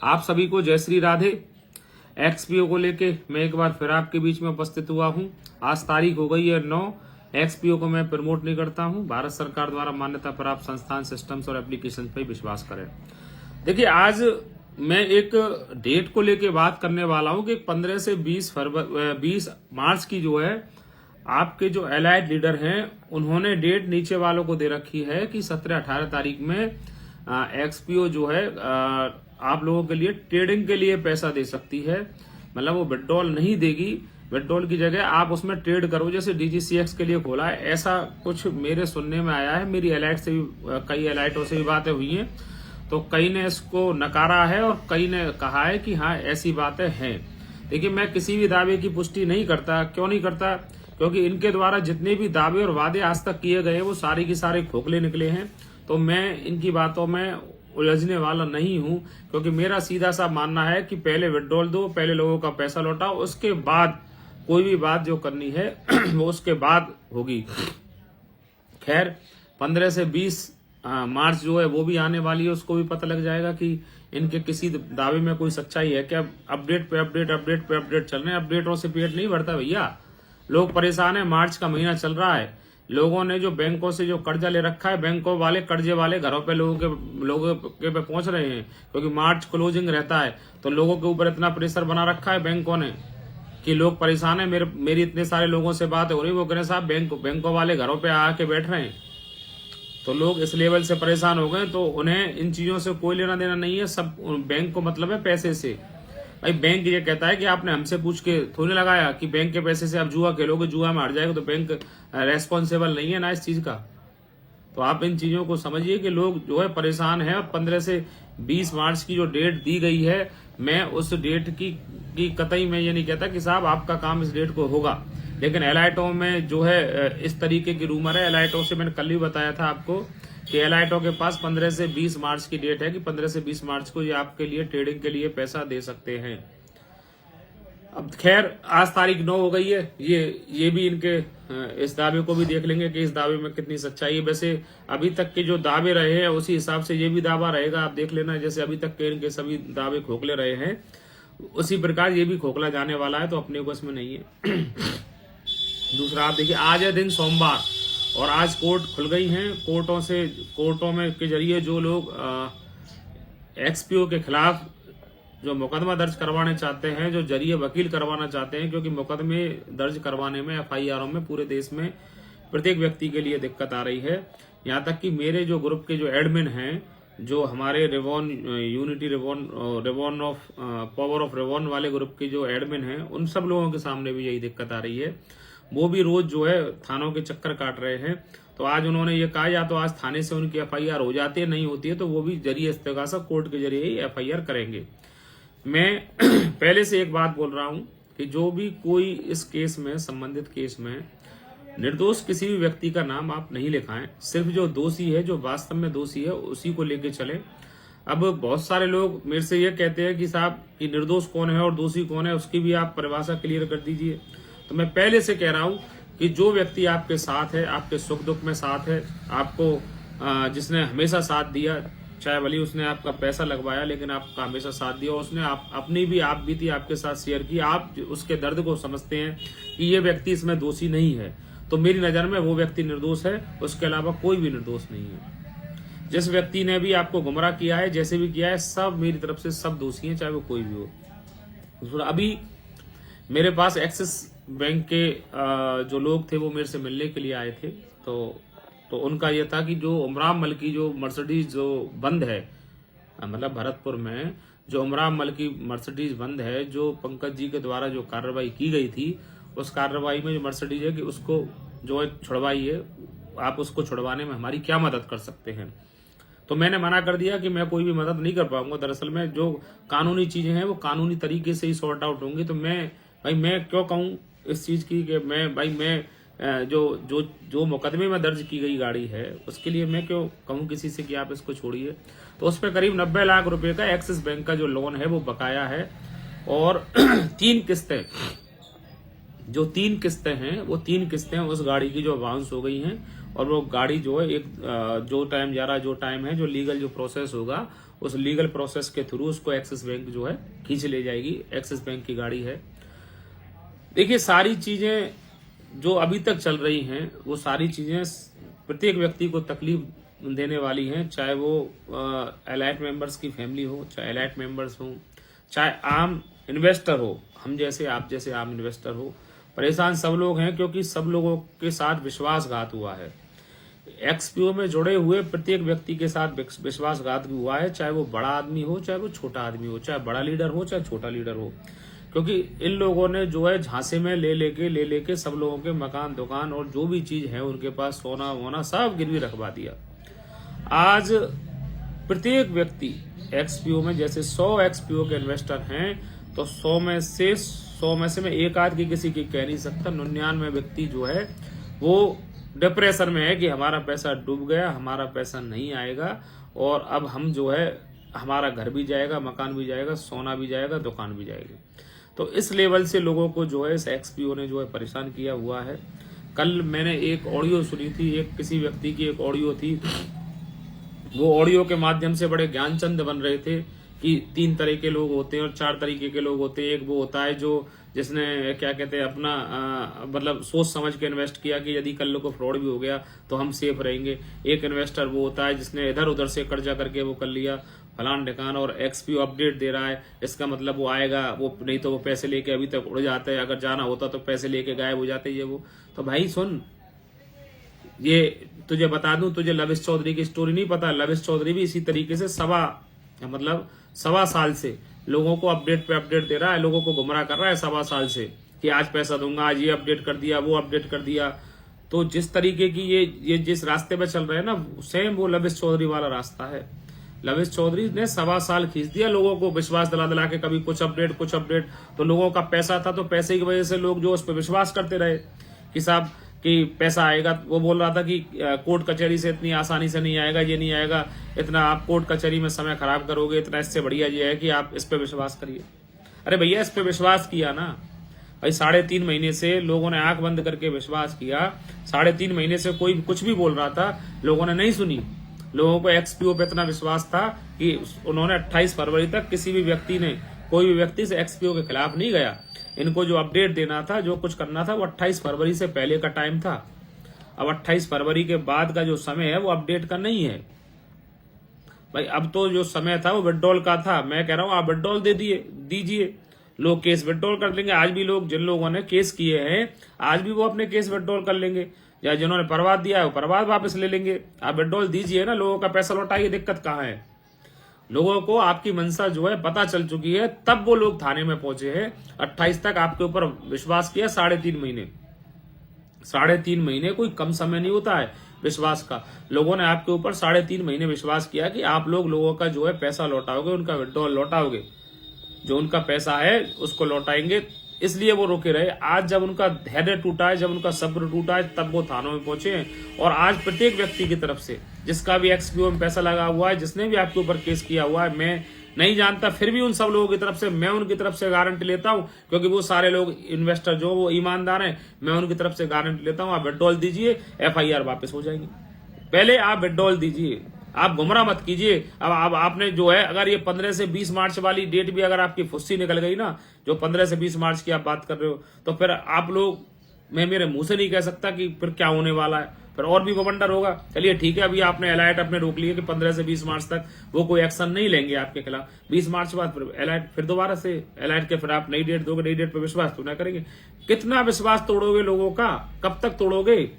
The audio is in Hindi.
आप सभी को जय श्री राधे। एक्सपीओ को लेके मैं एक बार फिर आपके बीच में उपस्थित हुआ हूं। आज तारीख हो गई है 9। एक्सपीओ को मैं प्रमोट नहीं करता हूं। भारत सरकार द्वारा मान्यता प्राप्त संस्थान, सिस्टम्स और एप्लीकेशन पर विश्वास करें। देखिए, आज मैं एक डेट को लेके बात करने वाला हूं कि 15 से 20 मार्च की जो है आपके जो एलाइड लीडर हैं उन्होंने डेट नीचे वालों को दे रखी है कि 17-18 तारीख में एक्सपीओ जो है आप लोगों के लिए ट्रेडिंग के लिए पैसा दे सकती है। मतलब वो विड्रॉल नहीं देगी, विड्रॉल की जगह आप उसमें ट्रेड करो, जैसे डीजीसीएक्स के लिए खोला है। ऐसा कुछ मेरे सुनने में आया है। मेरी एलाइट से भी, कई एलाइटों से भी बातें हुई हैं, तो कई ने इसको नकारा है और कई ने कहा है कि हाँ ऐसी बातें हैं। देखिए, मैं किसी भी दावे की पुष्टि नहीं करता। क्यों नहीं करता? क्योंकि इनके द्वारा जितने भी दावे और वादे आज तक किए गए वो सारी की सारे खोखले निकले हैं। तो मैं इनकी बातों में उलझने वाला नहीं हूं, क्योंकि मेरा सीधा सा मानना है कि पहले विड्रॉल दो, पहले लोगों का पैसा लौटाओ, उसके बाद कोई भी बात जो करनी है वो उसके बाद होगी। खैर, 15 से 20 मार्च जो है वो भी आने वाली है। उसको भी पता लग जाएगा कि इनके किसी दावे में कोई सच्चाई है क्या। अपडेट पे अपडेट चल रहे हैं। अपडेटों से पेट नहीं भरता भैया। लोग परेशान है। मार्च का महीना चल रहा है। लोगों ने जो बैंकों से जो कर्जा ले रखा है, बैंकों वाले कर्जे वाले घरों पे लोगों के पे पहुंच रहे हैं, क्योंकि मार्च क्लोजिंग रहता है। तो लोगों के ऊपर इतना प्रेशर बना रखा है बैंकों ने कि लोग परेशान है। मेरी इतने सारे लोगों से बात हो रही, वो कह रहे साहब बैंकों वाले घरों पे आके बैठ रहे हैं। तो लोग इस लेवल से परेशान हो गए। तो उन्हें इन चीजों से कोई लेना देना नहीं है। सब बैंक को मतलब है पैसे से। भाई, बैंक ये कहता है कि आपने हमसे पूछ के थोड़ी लगाया कि बैंक के पैसे से आप जुआ खेलोगे, जुआ में हार जाएगा, तो बैंक रेस्पॉन्सिबल नहीं है ना इस चीज का। तो आप इन चीजों को समझिए कि लोग जो है परेशान है। 15 से 20 मार्च की जो डेट दी गई है, मैं उस डेट की कतई मैं ये नहीं कहता कि साहब आपका काम इस डेट को होगा। लेकिन एलाइटों में जो है इस तरीके की रूमर है। एलाइटों से मैंने कल भी बताया था आपको कि एलाइटों के पास 15 से 20 मार्च की डेट है कि 15 से 20 मार्च को ये आपके लिए ट्रेडिंग के लिए पैसा दे सकते हैं। अब खैर, आज तारीख 9 हो गई है। ये भी इनके इस दावे को भी देख लेंगे कि इस दावे में कितनी सच्चाई है। वैसे अभी तक के जो दावे रहे हैं उसी हिसाब से ये भी दावा रहेगा। आप देख लेना, जैसे अभी तक के इनके सभी दावे खोखले रहे हैं उसी प्रकार ये भी खोखला जाने वाला है। तो अपने को इसमें नहीं है। दूसरा, आप देखिए, आज है दिन सोमवार और आज कोर्ट खुल गई हैं। कोर्टों में के जरिए जो लोग एक्सपीओ के खिलाफ जो मुकदमा दर्ज करवाने चाहते हैं, जो जरिए वकील करवाना चाहते हैं, क्योंकि मुकदमे दर्ज करवाने में एफआईआरों में पूरे देश में प्रत्येक व्यक्ति के लिए दिक्कत आ रही है। यहाँ तक कि मेरे जो ग्रुप के जो एडमिन हैं, जो हमारे यूनिटी रेवॉन ऑफ पावर ऑफ रेवॉन वाले ग्रुप के जो एडमिन हैं, उन सब लोगों के सामने भी यही दिक्कत आ रही है। वो भी रोज जो है थानों के चक्कर काट रहे हैं। तो आज उन्होंने ये कहा, या तो आज थाने से उनकी एफआईआर हो जाती है, नहीं होती है तो वो भी जरिए इस्तेगासा कोर्ट के जरिए ही एफआईआर करेंगे। मैं पहले से एक बात बोल रहा हूं कि जो भी कोई इस केस में, संबंधित केस में निर्दोष किसी भी व्यक्ति का नाम आप नहीं लिखाएं। सिर्फ जो दोषी है, जो वास्तव में दोषी है, उसी को लेके चले। अब बहुत सारे लोग मेरे से ये कहते हैं कि साहब कि निर्दोष कौन है और दोषी कौन है, उसकी भी आप परिभाषा क्लियर कर दीजिए। तो मैं पहले से कह रहा हूं कि जो व्यक्ति आपके साथ है, आपके सुख दुख में साथ है, आपको जिसने हमेशा साथ दिया, चाहे भले उसने आपका पैसा लगवाया, लेकिन आपका हमेशा साथ दिया, उसने अपनी भी आप बीती आपके साथ शेयर की, आप उसके दर्द को समझते हैं कि ये व्यक्ति इसमें दोषी नहीं है, तो मेरी नजर में वो व्यक्ति निर्दोष है। उसके अलावा कोई भी निर्दोष नहीं है। जिस व्यक्ति ने भी आपको गुमराह किया है, जैसे भी किया है, सब मेरी तरफ से सब दोषी हैं, चाहे वो कोई भी हो। अभी मेरे पास एक्सिस बैंक के जो लोग थे वो मेरे से मिलने के लिए आए थे। तो उनका यह था कि जो उमराम मल की जो मर्सिडीज जो बंद है, मतलब भरतपुर में जो उमराम मल की मर्सिडीज बंद है, जो पंकज जी के द्वारा जो कार्रवाई की गई थी, उस कार्रवाई में जो मर्सिडीज है कि उसको जो छुड़वाई है, आप उसको छुड़वाने में हमारी क्या मदद कर सकते हैं। तो मैंने मना कर दिया कि मैं कोई भी मदद नहीं कर पाऊंगा। दरअसल में जो कानूनी चीजें हैं वो कानूनी तरीके से ही सॉर्ट आउट होंगी। तो मैं क्यों कहूं इस चीज की कि मैं जो मुकदमे में दर्ज की गई गाड़ी है उसके लिए मैं क्यों कहूं किसी से कि आप इसको छोड़िए। तो उस पर करीब 90 लाख रुपए का एक्सिस बैंक का जो लोन है वो बकाया है और 3 किस्तें, जो 3 किस्तें हैं वो 3 किस्तें उस गाड़ी की जो बाउंस हो गई हैं और वो गाड़ी जो है एक जो टाइम जा रहा है, जो टाइम है, जो लीगल जो प्रोसेस होगा उस लीगल प्रोसेस के थ्रू उसको एक्सिस बैंक जो है खींच ले जाएगी। एक्सिस बैंक की गाड़ी है। देखिए, सारी चीजें जो अभी तक चल रही हैं वो सारी चीजें प्रत्येक व्यक्ति को तकलीफ देने वाली हैं, चाहे वो एलाइट मेंबर्स की फैमिली हो, चाहे एलाइट मेंबर्स हो, चाहे आम इन्वेस्टर हो, हम जैसे आप जैसे आम इन्वेस्टर हो। परेशान सब लोग हैं क्योंकि सब लोगों के साथ विश्वासघात हुआ है। एक्सपीओ में जुड़े हुए प्रत्येक व्यक्ति के साथ विश्वासघात भी हुआ है, चाहे वो बड़ा आदमी हो, चाहे वो छोटा आदमी हो, चाहे बड़ा लीडर हो, चाहे छोटा लीडर हो। क्योंकि इन लोगों ने जो है झांसे में ले लेके सब लोगों के मकान, दुकान और जो भी चीज है उनके पास, सोना वोना सब गिरवी रखवा दिया। आज प्रत्येक व्यक्ति एक्सपीओ में, जैसे 100 एक्सपीओ के इन्वेस्टर हैं, तो 100 में से मैं एक आध की किसी की कह नहीं सकता, 99 व्यक्ति जो है वो डिप्रेशन में है कि हमारा पैसा डूब गया, हमारा पैसा नहीं आएगा, और अब हम जो है हमारा घर भी जाएगा, मकान भी जाएगा, सोना भी जाएगा, दुकान भी जाएगी। तो इस लेवल से लोगों को जो है इस एक्सपीओ ने जो है परेशान किया हुआ है। कल मैंने एक ऑडियो सुनी थी, एक किसी व्यक्ति की एक ऑडियो थी, वो ऑडियो के माध्यम से बड़े ज्ञानचंद बन रहे थे कि 3 तरह के लोग होते हैं और 4 तरीके के लोग होते हैं। एक वो होता है जो जिसने क्या कहते हैं अपना मतलब सोच समझ के इन्वेस्ट किया कि यदि कल को फ्रॉड भी हो गया तो हम सेफ रहेंगे। एक इन्वेस्टर वो होता है जिसने इधर उधर से कर्जा करके वो कर लिया फलान ढिकान, और एक्सपीओ अपडेट दे रहा है, इसका मतलब वो आएगा, वो नहीं तो वो पैसे लेके अभी तक उड़ जाता है, अगर जाना होता तो पैसे लेके गायब हो जाते ये वो। तो भाई सुन, ये तुझे बता दूं, तुझे लविश चौधरी की स्टोरी नहीं पता। लविश चौधरी भी इसी तरीके से सवा साल से लोगों को अपडेट पे अपडेट दे रहा है, लोगों को गुमराह कर रहा है 1.25 साल से कि आज पैसा दूंगा, आज ये अपडेट कर दिया, वो अपडेट कर दिया। तो जिस तरीके की ये जिस रास्ते पे चल रहे हैं ना, सेम वो लविश चौधरी वाला रास्ता है। लविश चौधरी ने 1.25 साल खींच दिया लोगों को विश्वास दिला के, कभी कुछ अपडेट। तो लोगों का पैसा था, तो पैसे की वजह से लोग जो उस पर विश्वास करते रहे कि साहब कि पैसा आएगा। वो बोल रहा था कि कोर्ट कचहरी से इतनी आसानी से नहीं आएगा, ये नहीं आएगा, इतना आप कोर्ट कचहरी में समय खराब करोगे, इतना इससे बढ़िया ये है कि आप इस पे विश्वास करिए। अरे भैया, इस पे विश्वास किया ना भाई, 3.5 महीने से लोगों ने आंख बंद करके विश्वास किया। 3.5 महीने से कोई कुछ भी बोल रहा था, लोगों ने नहीं सुनी। लोगों को एक्सपीओ पे इतना विश्वास था कि उन्होंने 28 फरवरी तक कोई भी व्यक्ति से एक्सपीओ के खिलाफ नहीं गया। इनको जो अपडेट देना था, जो कुछ करना था, वो 28 फरवरी से पहले का टाइम था। अब 28 फरवरी के बाद का जो समय है वो अपडेट का नहीं है भाई। अब तो जो समय था वो विड्रॉल का था। मैं कह रहा हूं आप विड्रॉल दीजिए, लोग केस विड्रॉल कर लेंगे। आज भी लोग, जिन लोगों ने केस किए हैं, आज भी वो अपने केस विड्रॉल कर लेंगे, या जिन्होंने परवाद दिया है वो परवाद वापस ले लेंगे। आप विड्रॉल दीजिए ना, लोगों का पैसा लौटाइए, दिक्कत कहाँ है। लोगों को आपकी मंशा जो है पता चल चुकी है, तब वो लोग थाने में पहुंचे हैं। 28 तक आपके ऊपर विश्वास किया, 3.5 महीने कोई कम समय नहीं होता है विश्वास का। लोगों ने आपके ऊपर 3.5 महीने विश्वास किया कि आप लोगों का जो है पैसा लौटाओगे, उनका विड्रॉल लौटाओगे, जो उनका पैसा है उसको लौटाएंगे, इसलिए वो रोके रहे। आज जब उनका धैर्य टूटा है, जब उनका सब्र टूटा है, तब वो थानों में पहुंचे हैं। और आज प्रत्येक व्यक्ति की तरफ से, जिसका भी एक्सपीओ में पैसा लगा हुआ है, जिसने भी आपके ऊपर केस किया हुआ है, मैं नहीं जानता, फिर भी उन सब लोगों की तरफ से मैं उनकी तरफ से गारंटी लेता हूं, क्योंकि वो सारे लोग इन्वेस्टर जो वो ईमानदार हैं। मैं उनकी तरफ से गारंटी लेता हूं, आप विड्रॉल दीजिए, FIR वापस हो जाएंगी। पहले आप विड्रॉल दीजिए, आप गुमराह मत कीजिए। अब आपने जो है, अगर ये 15 से 20 मार्च वाली डेट भी अगर आपकी फुस्सी निकल गई ना, जो 15 से 20 मार्च की आप बात कर रहे हो, तो फिर आप लोग, मैं मेरे मुंह से नहीं कह सकता कि फिर क्या होने वाला है, फिर और भी बवंडर होगा। चलिए ठीक है, अभी आपने एलाइट अपने रोक लिए कि 15 से 20 मार्च तक वो कोई एक्शन नहीं लेंगे आपके खिलाफ। 20 मार्च बाद फिर एलाइट, फिर दोबारा से एलाइट के फिर आप नई डेट दोगे, नई डेट पर विश्वास तो ना करेंगे। कितना विश्वास तोड़ोगे लोगों का, कब तक तोड़ोगे?